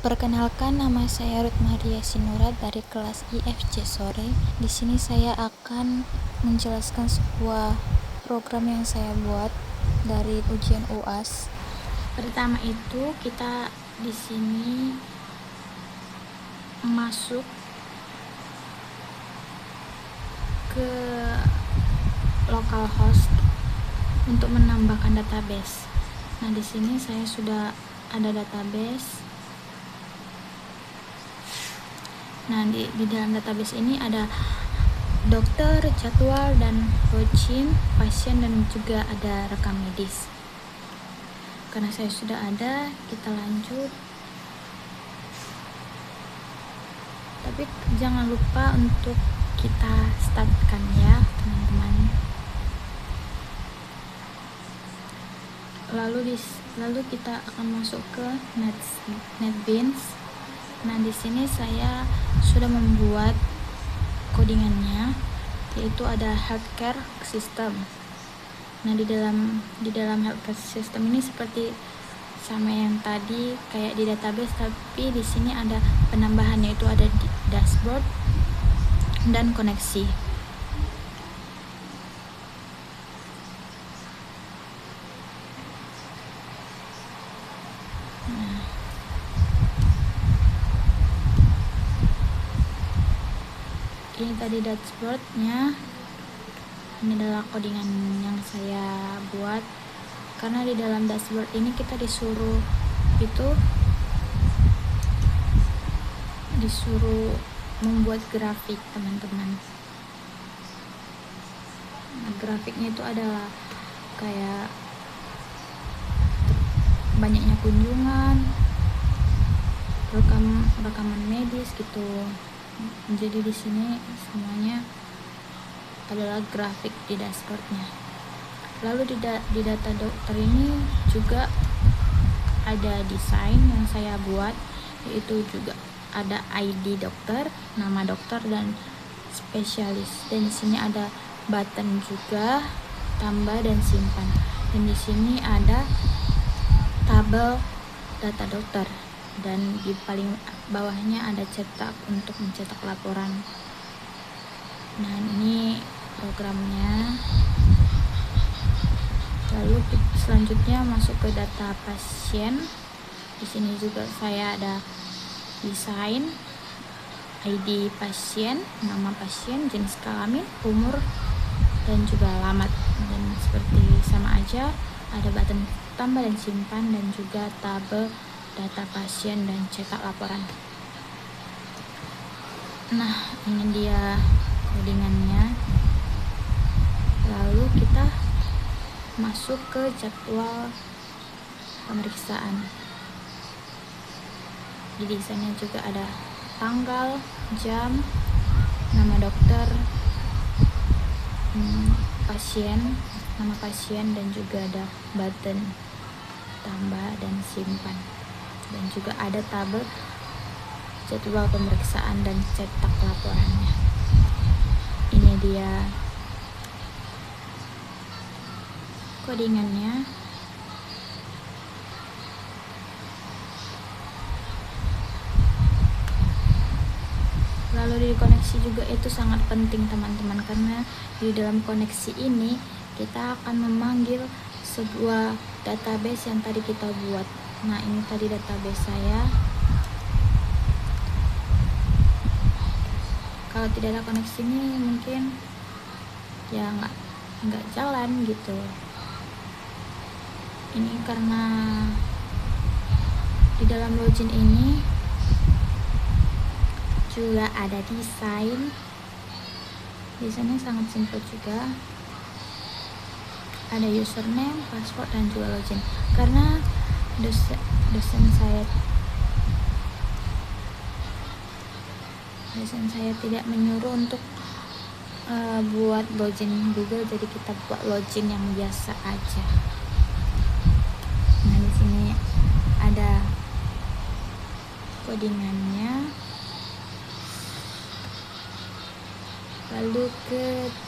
Perkenalkan, nama saya Ruth Maria Sinurat dari kelas IFC sore. Di sini saya akan menjelaskan sebuah program yang saya buat dari ujian UAS. Pertama itu kita di sini masuk ke localhost untuk menambahkan database. Nah, di sini saya sudah ada database. Nah, di dalam database ini ada dokter, jadwal, dan login pasien, dan juga ada rekam medis. Karena saya sudah ada, kita lanjut. Tapi jangan lupa untuk kita startkan ya, teman-teman. Lalu kita akan masuk ke NetBeans. Nah, di sini saya sudah membuat codingannya, yaitu ada healthcare system. Nah, di dalam healthcare system ini seperti sama yang tadi kayak di database, tapi di sini ada penambahan, yaitu ada di dashboard dan koneksi. Ini tadi dashboardnya. Ini adalah codingan yang saya buat, karena di dalam dashboard ini kita disuruh membuat grafik, teman-teman. Nah, grafiknya itu adalah kayak banyaknya kunjungan, rekaman medis gitu. Jadi di sini semuanya adalah grafik di dashboardnya. Lalu di data dokter ini juga ada desain yang saya buat, yaitu juga ada ID dokter, nama dokter, dan spesialis. Dan di sini ada button juga, tambah dan simpan. Dan di sini ada tabel data dokter, dan di paling bawahnya ada cetak untuk mencetak laporan. Nah, ini programnya. Lalu selanjutnya masuk ke data pasien. Di sini juga saya ada desain, ID pasien, nama pasien, jenis kelamin, umur, dan juga alamat. Dan seperti sama aja, ada button tambah dan simpan, dan juga tabel data pasien dan cetak laporan. Nah, ini dia codingannya. Lalu kita masuk ke jadwal pemeriksaan. Di desainnya juga ada tanggal, jam, nama dokter, pasien, nama pasien, dan juga ada button tambah dan simpan. Dan juga ada tabel jadwal pemeriksaan dan cetak laporannya. Ini dia codingannya. Lalu di koneksi juga itu sangat penting, teman-teman, karena di dalam koneksi ini kita akan memanggil sebuah database yang tadi kita buat. Nah, ini tadi database saya. Kalau tidak ada koneksi ini mungkin ya nggak jalan gitu. Ini karena di dalam login ini juga ada desain. Desainnya sangat simpel juga. Ada username, password, dan juga login. Karena dosen saya tidak menyuruh untuk buat login Google, jadi kita buat login yang biasa aja. Nah, di sini ada codingannya. Lalu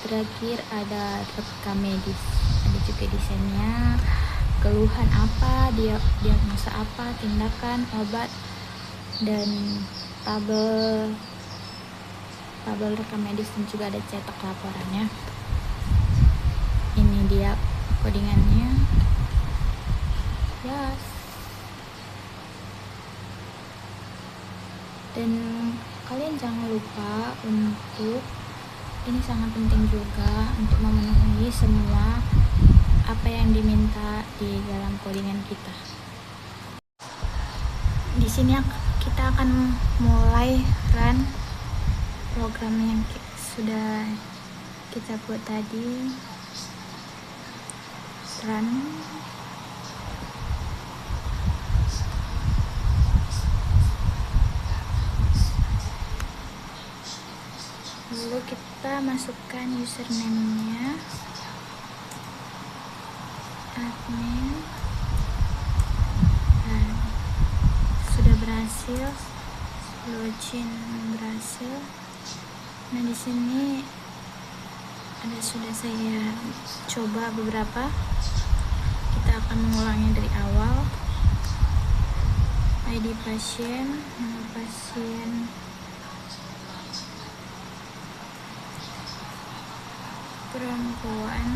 terakhir ada rekam medis. Ada juga desainnya, keluhan apa, diagnosa apa, tindakan, obat, dan tabel rekam medis, dan juga ada cetak laporannya. Ini dia codingannya. Yes. Dan kalian jangan lupa untuk, ini sangat penting juga, untuk memenuhi semua apa yang diminta di dalam codingan kita. Di sini kita akan mulai run program yang sudah kita buat tadi. Run. Lalu kita masukkan username-nya, admin. Nah, sudah berhasil, login berhasil. Nah, di sini sudah saya coba beberapa. Kita akan mengulangnya dari awal. ID pasien, nama pasien, perempuan,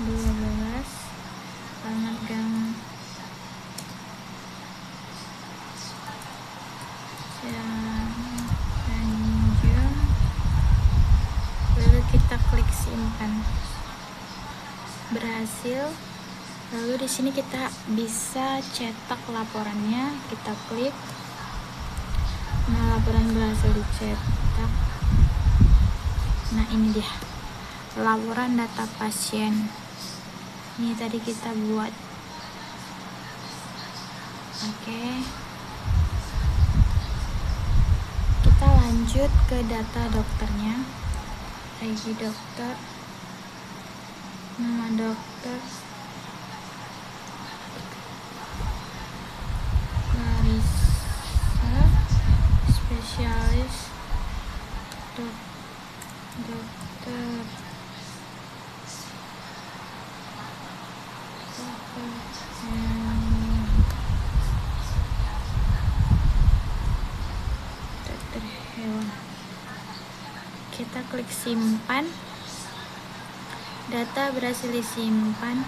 12, alamat gang Tanjung. Lalu kita klik simpan. Berhasil. Lalu di sini kita bisa cetak laporannya. Kita klik. Nah, laporan berhasil dicetak. Nah, ini dia laporan data pasien. Ini tadi kita buat. Oke. Kita lanjut ke data dokternya. ID dokter, nama dokter, Clarissa, spesialis, dokter hewan. Kita klik simpan. Data berhasil disimpan.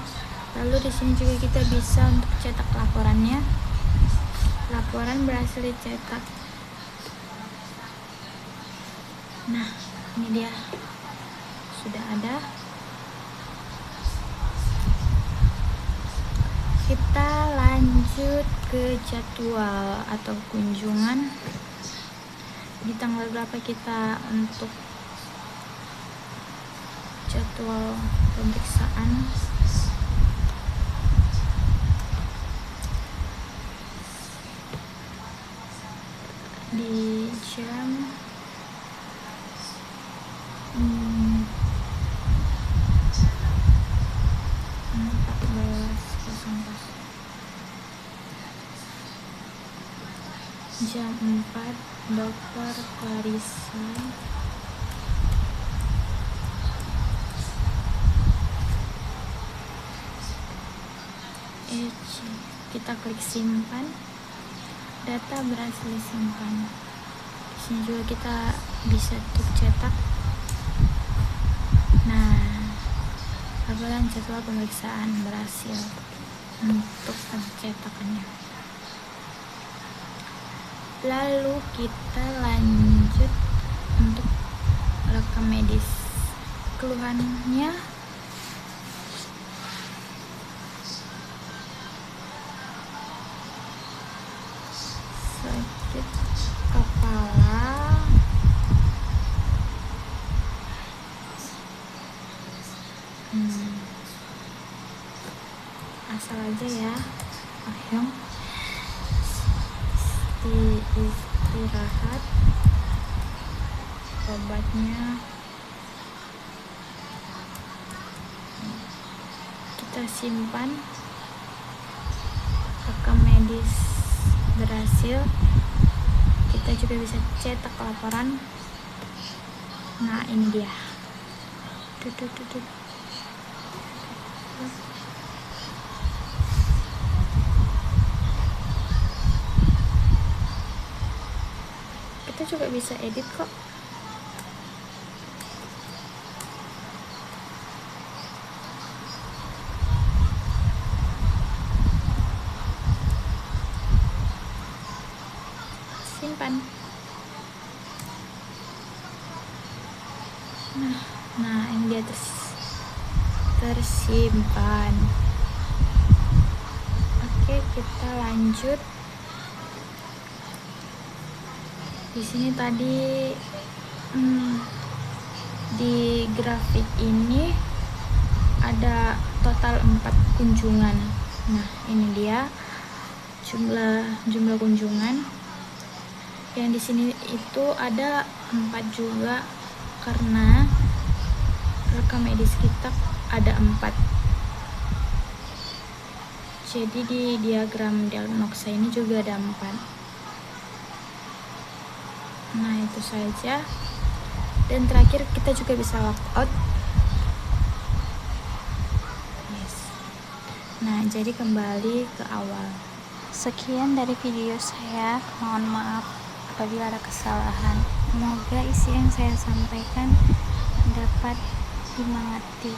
Lalu di sini juga kita bisa untuk cetak laporannya. Laporan berhasil dicetak. Nah, ini dia sudah ada. Kita lanjut ke jadwal atau kunjungan. Di tanggal berapa kita untuk jadwal pemeriksaan. Di jam 14.00. Jam 4, Dokter Clarissa. Kita klik simpan. Data berhasil disimpan. Di sini juga kita bisa untuk cetak. Nah, laporan jadwal pemeriksaan berhasil untuk pencetakannya. Lalu kita lanjut untuk rekam medis. Keluhannya sakit kepala, asal aja ya, ayo istirahat, obatnya kita simpan. Rekam medis berhasil. Kita juga bisa cetak laporan. Nah, ini dia. juga bisa edit kok. Simpan. Nah ini dia tersimpan. Oke, kita lanjut. Di sini tadi di grafik ini ada total 4 kunjungan. Nah ini dia jumlah kunjungan. Yang di sini itu ada 4 juga karena rekam edis kita ada 4. Jadi di diagram Delnoxa ini juga ada 4. Nah itu saja. Dan terakhir kita juga bisa lockout. Yes. Nah jadi kembali ke awal. Sekian dari video saya. Mohon maaf apabila ada kesalahan. Semoga isi yang saya sampaikan dapat dimengerti.